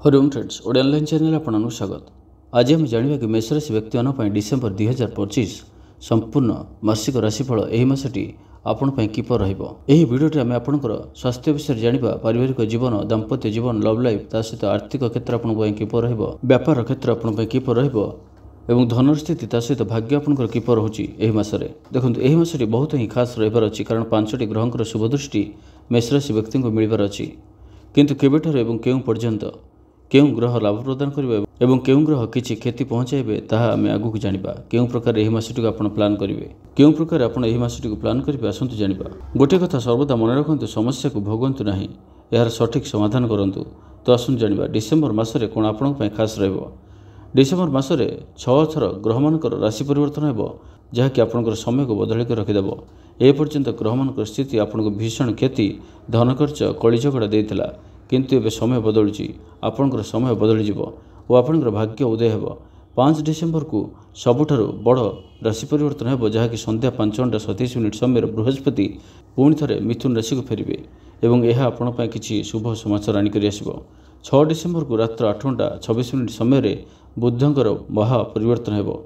Hariom friends Odia online channel आपको स्वागत। आज आम जाना कि मेष राशि व्यक्ति डिसेम्बर 2025 संपूर्ण मासिक राशिफल यह मासटी आपण किपर रही भिडियोटी आम आपंकर स्वास्थ्य विषय जाना, पारिवारिक जीवन, दाम्पत्य जीवन, लव लाइफ, ता सहित आर्थिक क्षेत्र आप किपर व्यापार क्षेत्र आप किपर एवं धनर स्थिति ता सहित भाग्य आपंकर किपर होची एही मासरे। देखंतु एही मासटी बहुत ही खास रहिबार अछि, कारण 5टी ग्रहंकर शुभ दृष्टि मेष राशि व्यक्ति को मिलबार अछि। किंतु केबेठार एवं केउ पर्यंत केउ ग्रह लाभ प्रदान करिवे एवं केउ ग्रह किछि क्षति पहुंचाइबे ताहा आमे आगु जानिबा। केउ प्रकार एही मासटी को आपण प्लान करिवे, केउ प्रकार आपण एही मासटी को प्लान करिवे, आसंतु जानिबा। गोटे कथा सर्वदा मन रखंतु, समस्या को भोगंतु नाही, यार सठिक समाधान करंतु। तो आसंतु जानिबा डिसेम्बर मासरे कोन आपण पय खास रहइबो। डिसेम्बर मासरे 6 थर ग्रह मानकर राशि परिवर्तन हेबो, जहाँकि आपणकर समय को बदल के रखिदेव। ए पर्यंत ग्रह मानकर स्थिति आपको भीषण क्षति, धन खर्च, कली झगड़ा देइथिला, किंतु एबे समय बदलुची, आपणकर समय बदली जिवो और आपणकर भाग्य उदय हेबो। 5 डिसेम्बर को सबुठारु बड़ राशि परिवर्तन हेबो, जहाँकि संध्या 5:27 समय बृहस्पति पुणी थरे मिथुन राशि को फेरिबे एवं यह आपण पय किछि शुभ समाचार आनिकरी आसिबो। 6 डिसेम्बर को रात्र 8:26 समय बुद्धंकर महा परिवर्तन हेबो,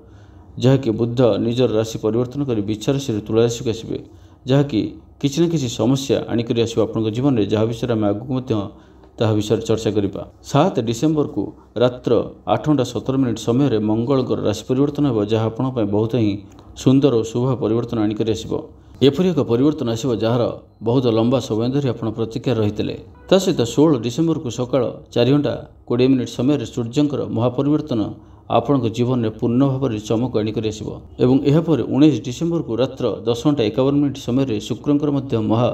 जहाँकि बुद्ध निजर राशि परिवर्तन कर बिच्छा राशि तुला राशि को आसबे, जहाँकि किसी न किसी समस्या आनिकरी आसो आपन जीवन में, जहाँ विषय आम आगू ता विषय चर्चा करिबा। 7 डिसेम्बर को रात्र 8:17 समय मंगल राशि परिवर्तन हेबो, जहाँ आपण पय बहुत ही सुंदर और शुभ परिवर्तन आनिकरी आसबो। एपरि एक परिवर्तन आसबो जार बहुत लंबा समय धरी आपण प्रतीक्षा रहितले। ता सहित 16 डिसेम्बर को सकाळ 4:20 समय सूर्यंकर महापरिवर्तन आपण जीवन में पूर्ण भाव में चमक आनिकरी आसबो एवं एहापर 19 डिसेम्बर को रात्र 10:51 समय शुक्रंकर मध्य महा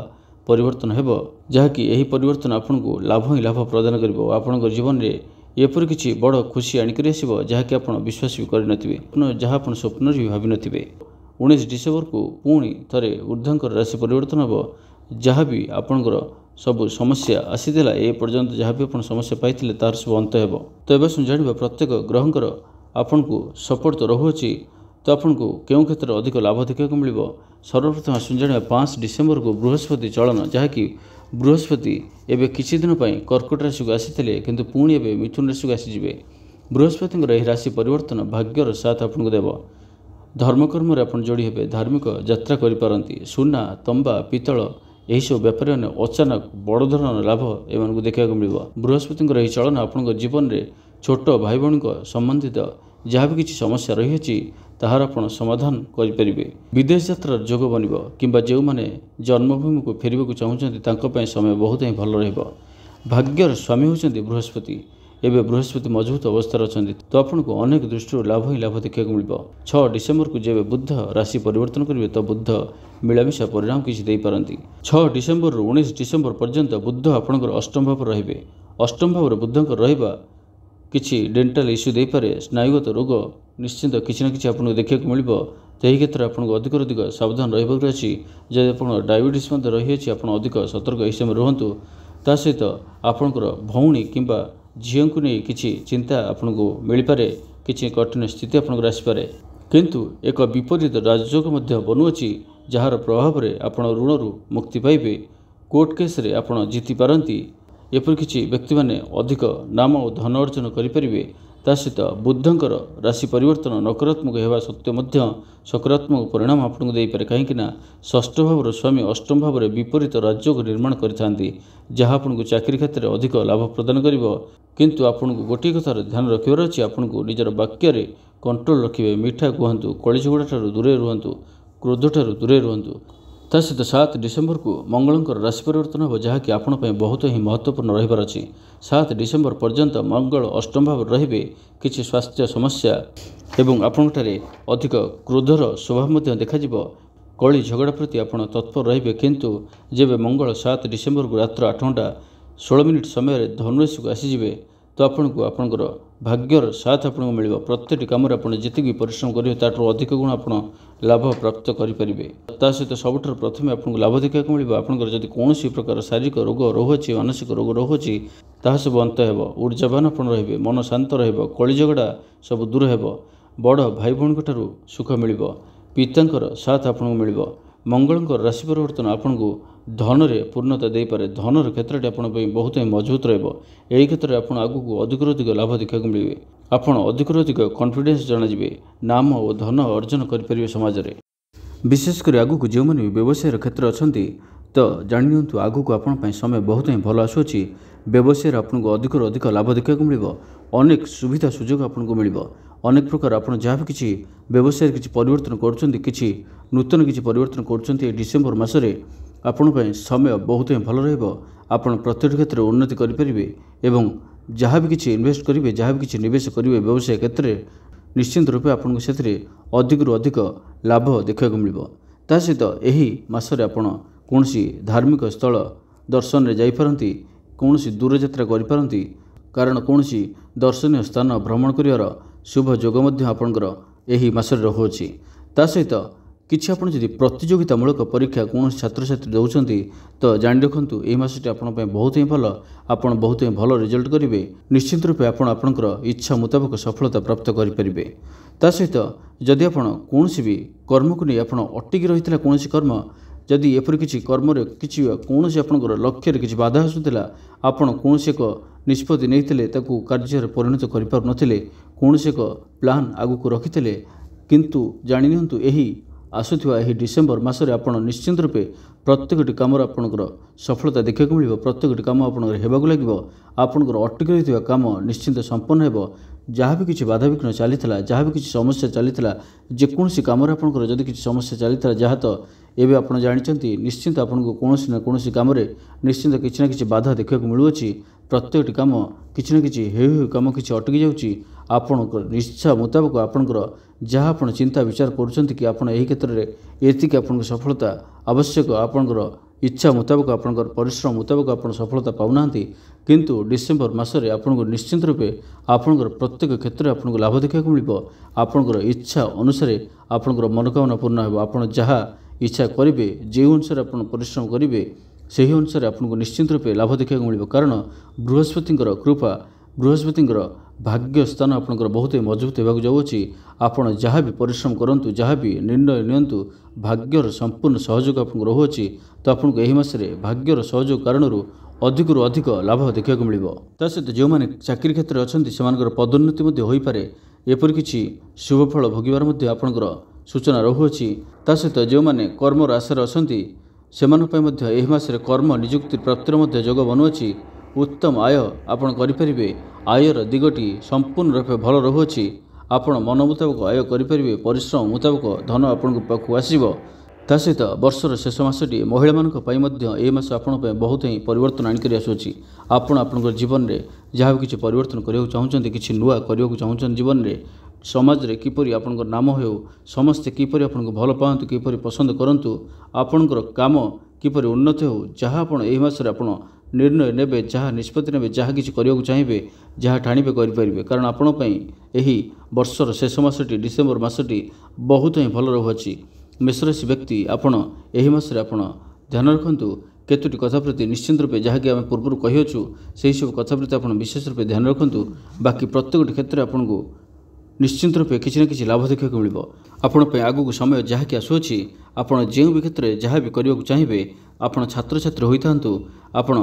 परिवर्तन हेबो, जहाँकि यही परिवर्तन आपन को लाभ ही लाभ प्रदान करिबो। आपन जीवन में एपर किछि बड़ खुशी आनिकरी आसबो, जहाँकि आपन विश्वास भी करि नथिबे, जहाँ आपन स्वप्न भी भाबि नथिबे। 19 डिसेम्बर को पुणी थरे ऊर्ध्वंकर राशि परिवर्तन हेबो, जहाँ भी आपनकर सब समस्या आसीथिला, ए पर्यंत जहाँ भी आपन समस्या पाइथिले तार सब अंत हेबो। तो एबे सुन जानिबा प्रत्येक ग्रहंकर आपन को सपोर्ट तो रहुछि, तो आपन को केउ क्षेत्र अधिक लाभ देखा को मिलिबो। सर्वप्रथम सुन जानिबा 5 डिसेम्बर को बृहस्पति चलन, जहाँकि बृहस्पति एबे किछि दिन पय कर्कट राशि को आसीथिले, किंतु पुणी एबे मिथुन राशि को आसीजिबे। बृहस्पतिंकर एही राशि परिवर्तन भाग्यर साथ आपन को देबो। धर्मकर्म रे आपन जोड़ी हेबे, धार्मिक यात्रा करि पारंती। सुना, तंबा, पितल यही सब व्यापारी ने अचानक बड़ धरण लाभ एमान को देखा को मिलिबो। बृहस्पतिंकर एही चलन आपन जीवन रे छोट भाई भौणी को संबंधित जहाँ भी किसी समस्या रही अछि ताहार आपण समाधान करि परिबे। विदेश यात्रार जोग बनिबो, किंबा जे माने जन्मभूमि को फेरिबे को चाहुचंती तांको पय समय बहुत ही भल रहइबो। भाग्यर स्वामी होचंती बृहस्पति, एबे बृहस्पति मजबूत अवस्था अछंती, तो आपन को अनेक दृष्टि लाभ ही लाभ देखा को मिलिबो। 6 डिसेम्बर को जेबे बुद्ध राशि परिवर्तन करिवे, तो बुद्ध मिलामिशा परिणाम किछि देई पारंती। 6 डिसेम्बर रु 19 डिसेम्बर पर्यंत बुद्ध आपनकर अष्टम भाव रहिबे। अष्टम भाव बुद्धंकर रहिबा किछि डेंटाल इश्यू दे पारे, स्नायुगत रोग निश्चिंत किछि न किछि आपन देखा को मिलिबो। तो यही क्षेत्र आपन को अधिक अधिक सावधान रहबाक अछि। जे आपन डायबिटीज मध्य रही अछि, आपन अधिक सतर्क एहि समय रहंतु। ता सहित आपनकर भौणी किंबा झियो को नहीं किछि चिंता आपन को मिल पारे, किछि कठिन स्थिति आपन को आसी पारे, किंतु एक विपरीत राजयोग मध्य बनुअछि, जार प्रभाव रे आपन ऋणरू मुक्ति पाइबे। कोर्ट केस रे आपन जीति पारंती। एपर किछि व्यक्ति माने अधिक नाम और धन अर्जन करि परिबे। ता सहित बुद्धंकर राशि परिवर्तन नकारात्मक हेबा सत्य मध्य सकारात्मक परिणाम आपन को देई पारे, कहीं ना षष्ठ भावर स्वामी अष्टम भाव विपरीत राजयोग निर्माण करिथांती, जहाँ आपन को चाकरी क्षेत्र में अधिक लाभ प्रदान करिवो। किंतु आपन को गोटे कथार ध्यान रखिबार अछि, आपन को निजर वाक्य रे कंट्रोल रखिबे। मीठा कहंतु, कली झगड़ा ठारू दूरे रुहंतु, क्रोध ठारू दूरे रुहंतु। ता सहित 7 डिसेम्बर को मंगलंकर राशि परिवर्तन हो, जहाँ कि आपण पय बहुत ही महत्वपूर्ण रहिबार अछि। 7 डिसेम्बर पर्यंत मंगल अष्टम भाव रहिबे। किछि स्वास्थ्य समस्या एवं आपणठारे अधिक क्रोधर स्वभाव मध्य देखाजिबो। कली झगड़ा प्रति आपण तत्पर रहिबे, किंतु जेबे मंगल 7 डिसेम्बर को रात्र 8:16 समय धनुराशि को आसीजिबे, तो आपन को आपनकर भाग्यर साथ आपन को मिलिबो। प्रत्येक काम रे आपन जतिकि परिश्रम करिवे ताठो अधिक गुण आपन लाभ प्राप्त करि परिबे। ता सहित सबुठार प्रथमे आपन को लाभ देखा को मिलिबो। आपनकर जदि कोनोसी प्रकार शारीरिक रोग रहउछि, मानसिक रोग रहउछि, ताहा सब अंत हेबो। ऊर्जावान आपन रहिबे, मन शांत रहिबो, कली झगड़ा सब दूर हेबो। बड़ भाई भौणी ठारू सुख मिलिबो। पितांकर साथ आपन को मिलिबो। मंगलंकर राशि परिवर्तन आपन को ଧନରେ ପୂର୍ଣ୍ଣତା ଦେଇପାରେ। ଧନର କ୍ଷେତ୍ରଟି ଆପଣଙ୍କ ପାଇଁ ବହୁତ ହିଁ ମଜବୁତ ରହିବ। ଏହି କ୍ଷେତ୍ରରେ ଆପଣ ଆଗକୁ ଅଧିକରୁ ଅଧିକ ଲାଭ ଦେଖିବାକୁ ମିଳିବେ। ଆପଣ ଅଧିକରୁ ଅଧିକ କନଫିଡେନ୍ସ ଜଣାଯିବେ। ନାମ ଓ ଧନ ଅର୍ଜନ କରିପାରିବେ ସମାଜରେ। ବିଶେଷ କରି ଆଗକୁ ଯେଉଁମାନେ ବି ବ୍ୟବସାୟର କ୍ଷେତ୍ରରେ ଅଛନ୍ତି ତ ଜାଣି ନିଅନ୍ତୁ ଆଗକୁ ଆପଣଙ୍କ ପାଇଁ ସମୟ ବହୁତ ହିଁ ଭଲ ଆସୁଅଛି। ବ୍ୟବସାୟରେ ଆପଣଙ୍କୁ ଅଧିକରୁ ଅଧିକ ଲାଭ ଦେଖିବାକୁ ମିଳିବ। ଅନେକ ସୁବିଧା ସୁଯୋଗ ଆପଣଙ୍କୁ ମିଳିବ। ଅନେକ ପ୍ରକାର ଆପଣ ଯାହା ବି କିଛି ବ୍ୟବସାୟରେ କିଛି ପରିବର୍ତ୍ତନ କରୁଛନ୍ତି, କିଛି ନୂତନ କିଛି ପରିବର୍ତ୍ତନ କରୁଛନ୍ତି, ଏହି ଡିସେମ୍ବର ମାସରେ ଆପଣଙ୍କ ପାଇଁ ସମୟ ବହୁତ ହିଁ ଭଲ ରହିବ। ଆପଣ ପ୍ରତ୍ୟେକ କ୍ଷେତ୍ରରେ ଉନ୍ନତି କରିପାରିବେ ଏବଂ ଯାହା ବି କିଛି ଇନଭେଷ୍ଟ କରିବେ, ଯାହା ବି କିଛି ନିବେଶ କରିବେ ବ୍ୟବସାୟ କ୍ଷେତ୍ରରେ ନିଶ୍ଚିନ୍ତ ରୂପେ ଆପଣଙ୍କୁ ସେଥିରେ ଅଧିକରୁ ଅଧିକ ଲାଭ ଦେଖିବାକୁ ମିଳିବ। ତା ସହିତ ଏହି ମାସରେ ଆପଣ କୌଣସି ଧାର୍ମିକ ସ୍ଥଳ ଦର୍ଶନରେ ଯାଇପାରନ୍ତି, କୌଣସି ଦୂରଯାତ୍ରା କରିପାରନ୍ତି, କାରଣ କୌଣସି ଦର୍ଶନୀୟ ସ୍ଥାନ ଭ୍ରମଣ କରିବାର ଶୁଭ ଯୋଗ ମଧ୍ୟ ଆପଣଙ୍କର ଏହି ମାସରେ ରହୁଅଛି। ତା ସହିତ କିଛି ଆପଣ ଯଦି ପ୍ରତିଯୋଗିତାମୂଳକ ପରୀକ୍ଷା କୌଣସି ଛାତ୍ରଛାତ୍ରୀ ଦେଉଛନ୍ତି ତ ଜାଣି ରଖନ୍ତୁ ଏହି ମାସଟି ଆପଣଙ୍କ ପାଇଁ ବହୁତ ହିଁ ଭଲ। ଆପଣ ବହୁତ ହିଁ ଭଲ ରେଜଲ୍ଟ କରିବେ। ନିଶ୍ଚିତ ରୂପେ ଆପଣ ଆପଣଙ୍କର ଇଚ୍ଛା ମୁତାବକ ସଫଳତା ପ୍ରାପ୍ତ କରିପାରିବେ। ତା ସହିତ ଯଦି ଆପଣ କୌଣସି ବି କର୍ମକୁ ନେଇ ଆପଣ ଅଟକି ରହିଥିଲା କୌଣସି କର୍ମ, ଯଦି ଏପରି କିଛି କର୍ମରେ କିଛି କୌଣସି ଆପଣଙ୍କର ଲକ୍ଷ୍ୟରେ କିଛି ବାଧା ଆସୁଥିଲା, ଆପଣ କୌଣସି ଏକ ନିଷ୍ପତ୍ତି ନେଇଥିଲେ ତାକୁ କାର୍ଯ୍ୟରେ ପରିଣତ କରିପାରୁନଥିଲେ, କୌଣସି ଏକ ପ୍ଲାନ୍ ଆଗକୁ ରଖିଥିଲେ, କିନ୍ତୁ ଜାଣି ନିଅନ୍ତୁ ଏହି ଆସୁଥିବା ଏହି ଡିସେମ୍ବର ମାସରେ ଆପଣ ନିଶ୍ଚିନ୍ତ ରୂପେ ପ୍ରତ୍ୟେକଟି କାମରେ ଆପଣଙ୍କର ସଫଳତା ଦେଖିବାକୁ ମିଳିବ। ପ୍ରତ୍ୟେକଟି କାମ ଆପଣଙ୍କର ହେବାକୁ ଲାଗିବ। ଆପଣଙ୍କର ଅଟକି ରହିଥିବା କାମ ନିଶ୍ଚିନ୍ତ ସମ୍ପନ୍ନ ହେବ। ଯାହା ବି କିଛି ବାଧାବିଘ୍ନ ଚାଲିଥିଲା, ଯାହା ବି କିଛି ସମସ୍ୟା ଚାଲିଥିଲା, ଯେକୌଣସି କାମରେ ଆପଣଙ୍କର ଯଦି କିଛି ସମସ୍ୟା ଚାଲିଥିଲା, ଯାହା ତ ଏବେ ଆପଣ ଜାଣିଛନ୍ତି ନିଶ୍ଚିନ୍ତ ଆପଣଙ୍କୁ କୌଣସି ନା କୌଣସି କାମରେ ନିଶ୍ଚିନ୍ତ କିଛି ନା କିଛି ବାଧା ଦେଖିବାକୁ ମିଳୁଅଛି। ପ୍ରତ୍ୟେକଟି କାମ କିଛି ନା କିଛି ହେଉ କାମ କିଛି ଅଟକି ଯାଉଛି। ଆପଣଙ୍କ ଇଚ୍ଛା ମୁତାବକ ଆପଣଙ୍କର ଯାହା ଆପଣ ଚିନ୍ତା ବିଚାର କରୁଛନ୍ତି କି ଆପଣ ଏହି କ୍ଷେତ୍ରରେ ଏତିକି ଆପଣଙ୍କ ସଫଳତା ଆବଶ୍ୟକ, ଆପଣଙ୍କର ଇଚ୍ଛା ମୁତାବକ ଆପଣଙ୍କର ପରିଶ୍ରମ ମୁତାବକ ଆପଣ ସଫଳତା ପାଉନାହାନ୍ତି, କିନ୍ତୁ ଡିସେମ୍ବର ମାସରେ ଆପଣଙ୍କୁ ନିଶ୍ଚିନ୍ତ ରୂପେ ଆପଣଙ୍କର ପ୍ରତ୍ୟେକ କ୍ଷେତ୍ରରେ ଆପଣଙ୍କୁ ଲାଭ ଦେଖିବାକୁ ମିଳିବ। ଆପଣଙ୍କର ଇଚ୍ଛା ଅନୁସାରେ ଆପଣଙ୍କର ମନୋକାମନା ପୂର୍ଣ୍ଣ ହେବ। ଆପଣ ଯାହା ଇଚ୍ଛା କରିବେ, ଯେଉଁ ଅନୁସାରେ ଆପଣ ପରିଶ୍ରମ କରିବେ, ସେହି ଅନୁସାରେ ଆପଣଙ୍କୁ ନିଶ୍ଚିନ୍ତ ରୂପେ ଲାଭ ଦେଖିବାକୁ ମିଳିବ। କାରଣ ବୃହସ୍ପତିଙ୍କର କୃପା, ବୃହସ୍ପତିଙ୍କର ଭାଗ୍ୟ ସ୍ଥାନ ଆପଣଙ୍କର ବହୁତ ମଜବୁତ ହେବାକୁ ଯାଉଅଛି। ଆପଣ ଯାହା ବି ପରିଶ୍ରମ କରନ୍ତୁ, ଯାହା ବି ନିର୍ଣ୍ଣୟ ନିଅନ୍ତୁ, ଭାଗ୍ୟର ସମ୍ପୂର୍ଣ୍ଣ ସହଯୋଗ ଆପଣଙ୍କୁ ରହୁଅଛି। ତ ଆପଣଙ୍କୁ ଏହି ମାସରେ ଭାଗ୍ୟର ସହଯୋଗ କାରଣରୁ ଅଧିକରୁ ଅଧିକ ଲାଭ ଦେଖିବାକୁ ମିଳିବ। ତା ସହିତ ଯେଉଁମାନେ ଚାକିରି କ୍ଷେତ୍ରରେ ଅଛନ୍ତି ସେମାନଙ୍କର ପଦୋନ୍ନତି ମଧ୍ୟ ହୋଇପାରେ। ଏପରି କିଛି ଶୁଭଫଳ ଭୋଗିବାର ମଧ୍ୟ ଆପଣଙ୍କର ସୂଚନା ରହୁଅଛି। ତା ସହିତ ଯେଉଁମାନେ କର୍ମର ଆଶାରେ ଅଛନ୍ତି ସେମାନଙ୍କ ପାଇଁ ମଧ୍ୟ ଏହି ମାସରେ କର୍ମ ନିଯୁକ୍ତି ପ୍ରାପ୍ତିର ମଧ୍ୟ ଯୋଗ ବନୁଅଛି। ଉତ୍ତମ ଆୟ ଆପଣ କରିପାରିବେ। ଆୟର ଦିଗଟି ସମ୍ପୂର୍ଣ୍ଣ ରୂପେ ଭଲ ରହୁଅଛି। ଆପଣ ମନ ମୁତାବକ ଆୟ କରିପାରିବେ। ପରିଶ୍ରମ ମୁତାବକ ଧନ ଆପଣଙ୍କ ପାଖକୁ ଆସିବ। ତା ସହିତ ବର୍ଷର ଶେଷ ମାସଟି ମହିଳାମାନଙ୍କ ପାଇଁ ମଧ୍ୟ ଏହି ମାସ ଆପଣଙ୍କ ପାଇଁ ବହୁତ ହିଁ ପରିବର୍ତ୍ତନ ଆଣିକରି ଆସୁଅଛି। ଆପଣ ଆପଣଙ୍କର ଜୀବନରେ ଯାହା ବି କିଛି ପରିବର୍ତ୍ତନ କରିବାକୁ ଚାହୁଁଛନ୍ତି, କିଛି ନୂଆ କରିବାକୁ ଚାହୁଁଛନ୍ତି ଜୀବନରେ, ସମାଜରେ କିପରି ଆପଣଙ୍କର ନାମ ହେଉ, ସମସ୍ତେ କିପରି ଆପଣଙ୍କୁ ଭଲ ପାଆନ୍ତୁ, କିପରି ପସନ୍ଦ କରନ୍ତୁ, ଆପଣଙ୍କର କାମ କିପରି ଉନ୍ନତ ହେଉ, ଯାହା ଆପଣ ଏହି ମାସରେ ଆପଣ ନିର୍ଣ୍ଣୟ ନେବେ, ଯାହା ନିଷ୍ପତ୍ତି ନେବେ, ଯାହା କିଛି କରିବାକୁ ଚାହିଁବେ, ଯାହା ଠାଣିବେ କରିପାରିବେ। କାରଣ ଆପଣଙ୍କ ପାଇଁ ଏହି ବର୍ଷର ଶେଷ ମାସଟି ଡିସେମ୍ବର ମାସଟି ବହୁତ ହିଁ ଭଲ ରହୁଅଛି। ମେଷରାଶି ବ୍ୟକ୍ତି ଆପଣ ଏହି ମାସରେ ଆପଣ ଧ୍ୟାନ ରଖନ୍ତୁ କେତୋଟି କଥା ପ୍ରତି ନିଶ୍ଚିନ୍ତ ରୂପେ, ଯାହାକି ଆମେ ପୂର୍ବରୁ କହିଅଛୁ, ସେହିସବୁ କଥା ପ୍ରତି ଆପଣ ବିଶେଷ ରୂପେ ଧ୍ୟାନ ରଖନ୍ତୁ। ବାକି ପ୍ରତ୍ୟେକଟି କ୍ଷେତ୍ରରେ ଆପଣଙ୍କୁ ନିଶ୍ଚିନ୍ତ ରୂପେ କିଛି ନା କିଛି ଲାଭ ଦେଖିବାକୁ ମିଳିବ। ଆପଣଙ୍କ ପାଇଁ ଆଗକୁ ସମୟ ଯାହାକି ଆସୁଅଛି, ଆପଣ ଯେଉଁ ବି କ୍ଷେତ୍ରରେ ଯାହା ବି କରିବାକୁ ଚାହିଁବେ, ଆପଣ ଛାତ୍ରଛାତ୍ରୀ ହୋଇଥାନ୍ତୁ, ଆପଣ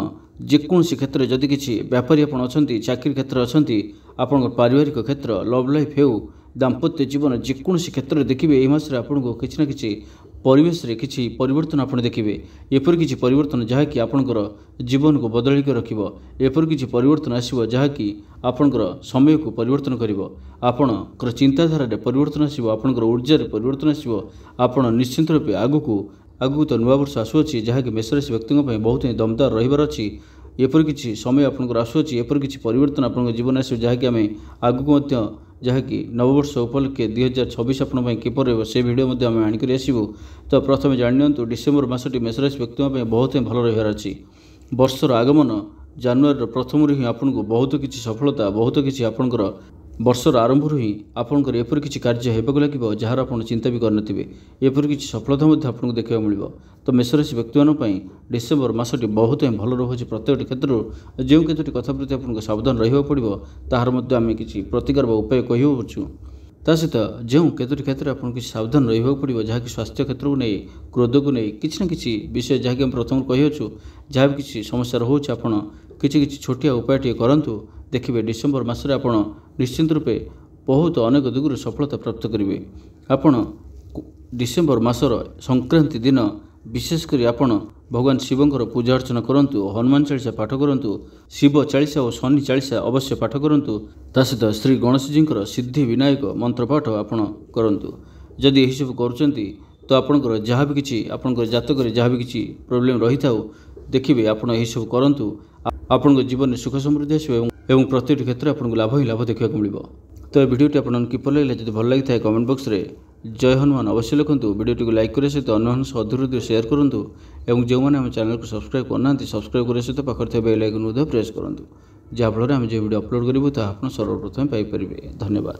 ଯେକୌଣସି କ୍ଷେତ୍ରରେ ଯଦି କିଛି ବ୍ୟାପାରୀ ଆପଣ ଅଛନ୍ତି, ଚାକିରି କ୍ଷେତ୍ରରେ ଅଛନ୍ତି, ଆପଣଙ୍କର ପାରିବାରିକ କ୍ଷେତ୍ର, ଲଭ୍ ଲାଇଫ୍ ହେଉ, ଦାମ୍ପତ୍ୟ ଜୀବନ, ଯେକୌଣସି କ୍ଷେତ୍ରରେ ଦେଖିବେ ଏହି ମାସରେ ଆପଣଙ୍କୁ କିଛି ନା କିଛି ପରିବେଶରେ କିଛି ପରିବର୍ତ୍ତନ ଆପଣ ଦେଖିବେ। ଏପରି କିଛି ପରିବର୍ତ୍ତନ ଯାହାକି ଆପଣଙ୍କର ଜୀବନକୁ ବଦଳାଇକି ରଖିବ। ଏପରି କିଛି ପରିବର୍ତ୍ତନ ଆସିବ ଯାହାକି ଆପଣଙ୍କର ସମୟକୁ ପରିବର୍ତ୍ତନ କରିବ। ଆପଣଙ୍କର ଚିନ୍ତାଧାରାରେ ପରିବର୍ତ୍ତନ ଆସିବ, ଆପଣଙ୍କର ଊର୍ଜାରେ ପରିବର୍ତ୍ତନ ଆସିବ। ଆପଣ ନିଶ୍ଚିନ୍ତ ରୂପେ ଆଗକୁ ତ ନୂଆବର୍ଷ ଆସୁଅଛି, ଯାହାକି ମେଷରାଶି ବ୍ୟକ୍ତିଙ୍କ ପାଇଁ ବହୁତ ହିଁ ଦମଦାର ରହିବାର ଅଛି। ଏପରି କିଛି ସମୟ ଆପଣଙ୍କର ଆସୁଅଛି, ଏପରି କିଛି ପରିବର୍ତ୍ତନ ଆପଣଙ୍କ ଜୀବନରେ ଆସିବ ଯାହାକି ଆମେ ଆଗକୁ ମଧ୍ୟ, ଯାହାକି ନବବର୍ଷ ଉପଲକ୍ଷେ 2026 ଆପଣଙ୍କ ପାଇଁ କିପରି ରହିବ ସେ ଭିଡ଼ିଓ ମଧ୍ୟ ଆମେ ଆଣିକରି ଆସିବୁ। ତ ପ୍ରଥମେ ଜାଣି ନିଅନ୍ତୁ ଡିସେମ୍ବର ମାସଟି ମେଷରାଶି ବ୍ୟକ୍ତିଙ୍କ ପାଇଁ ବହୁତ ହିଁ ଭଲ ରହିବାର ଅଛି। ବର୍ଷର ଆଗମନ ଜାନୁଆରୀର ପ୍ରଥମରୁ ହିଁ ଆପଣଙ୍କୁ ବହୁତ କିଛି ସଫଳତା, ବହୁତ କିଛି ଆପଣଙ୍କର ବର୍ଷର ଆରମ୍ଭରୁ ହିଁ ଆପଣଙ୍କର ଏପରି କିଛି କାର୍ଯ୍ୟ ହେବାକୁ ଲାଗିବ ଯାହାର ଆପଣ ଚିନ୍ତା ବି କରିନଥିବେ। ଏପରି କିଛି ସଫଳତା ମଧ୍ୟ ଆପଣଙ୍କୁ ଦେଖିବାକୁ ମିଳିବ। ତ ମେଷରାଶି ବ୍ୟକ୍ତିମାନଙ୍କ ପାଇଁ ଡିସେମ୍ବର ମାସଟି ବହୁତ ହିଁ ଭଲ ରହୁଛି। ପ୍ରତ୍ୟେକଟି କ୍ଷେତ୍ରରୁ ଯେଉଁ କେତୋଟି କଥା ପ୍ରତି ଆପଣଙ୍କୁ ସାବଧାନ ରହିବାକୁ ପଡ଼ିବ ତାହାର ମଧ୍ୟ ଆମେ କିଛି ପ୍ରତିକାର ବା ଉପାୟ କହିହେଉଛୁ। ତା ସହିତ ଯେଉଁ କେତୋଟି କ୍ଷେତ୍ରରେ ଆପଣଙ୍କୁ କିଛି ସାବଧାନ ରହିବାକୁ ପଡ଼ିବ, ଯାହାକି ସ୍ୱାସ୍ଥ୍ୟ କ୍ଷେତ୍ରକୁ ନେଇ, କ୍ରୋଧକୁ ନେଇ କିଛି ନା କିଛି ବିଷୟ ଯାହାକି ଆମେ ପ୍ରଥମରୁ କହିଅଛୁ। ଯାହା ବି କିଛି ସମସ୍ୟା ରହୁଛି ଆପଣ କିଛି ଛୋଟିଆ ଉପାୟଟିଏ କରନ୍ତୁ, ଦେଖିବେ ଡିସେମ୍ବର ମାସରେ ଆପଣ ନିଶ୍ଚିନ୍ତ ରୂପେ ବହୁତ ଅନେକ ଦିଗରୁ ସଫଳତା ପ୍ରାପ୍ତ କରିବେ। ଆପଣ ଡିସେମ୍ବର ମାସର ସଂକ୍ରାନ୍ତି ଦିନ ବିଶେଷ କରି ଆପଣ ଭଗବାନ ଶିବଙ୍କର ପୂଜା ଅର୍ଚ୍ଚନା କରନ୍ତୁ, ହନୁମାନ ଚାଳିଶା ପାଠ କରନ୍ତୁ, ଶିବ ଚାଳିଶା ଓ ଶନି ଚାଳିଶା ଅବଶ୍ୟ ପାଠ କରନ୍ତୁ। ତା ସହିତ ଶ୍ରୀ ଗଣେଶଜୀଙ୍କର ସିଦ୍ଧି ବିନାୟକ ମନ୍ତ୍ରପାଠ ଆପଣ କରନ୍ତୁ। ଯଦି ଏହିସବୁ କରୁଛନ୍ତି ତ ଆପଣଙ୍କର ଯାହା ବି କିଛି ଆପଣଙ୍କର ଜାତକରେ ଯାହା ବି କିଛି ପ୍ରୋବ୍ଲେମ୍ ରହିଥାଉ, ଦେଖିବେ ଆପଣ ଏହିସବୁ କରନ୍ତୁ, ଆପଣଙ୍କ ଜୀବନରେ ସୁଖ ସମୃଦ୍ଧି ଆସିବ ଏବଂ ପ୍ରତିଟି କ୍ଷେତ୍ରରେ ଆପଣଙ୍କୁ ଲାଭ ହିଁ ଲାଭ ଦେଖିବାକୁ ମିଳିବ। ତ ଏ ଭିଡ଼ିଓଟି ଆପଣଙ୍କୁ କିପରି ଲାଗିଲା, ଯଦି ଭଲ ଲାଗିଥାଏ କମେଣ୍ଟ ବକ୍ସରେ ଜୟ ହନୁମାନ ଅବଶ୍ୟ ଲେଖନ୍ତୁ। ଭିଡ଼ିଓଟିକୁ ଲାଇକ୍ କରିବା ସହିତ ଅନ୍ୟମାନଙ୍କ ସହ ଅଧିକ ସେୟାର କରନ୍ତୁ ଏବଂ ଯେଉଁମାନେ ଆମ ଚ୍ୟାନେଲକୁ ସବସ୍କ୍ରାଇବ୍ କରିନାହାନ୍ତି ସବସ୍କ୍ରାଇବ୍ କରିବା ସହିତ ପାଖରେ ଥିବା ବେଲ୍ ଆଇକନ୍ ମଧ୍ୟ ପ୍ରେସ୍ କରନ୍ତୁ, ଯାହାଫଳରେ ଆମେ ଯେଉଁ ଭିଡ଼ିଓ ଅପଲୋଡ଼ କରିବୁ ତାହା ଆପଣ ସର୍ବପ୍ରଥମେ ପାଇପାରିବେ। ଧନ୍ୟବାଦ।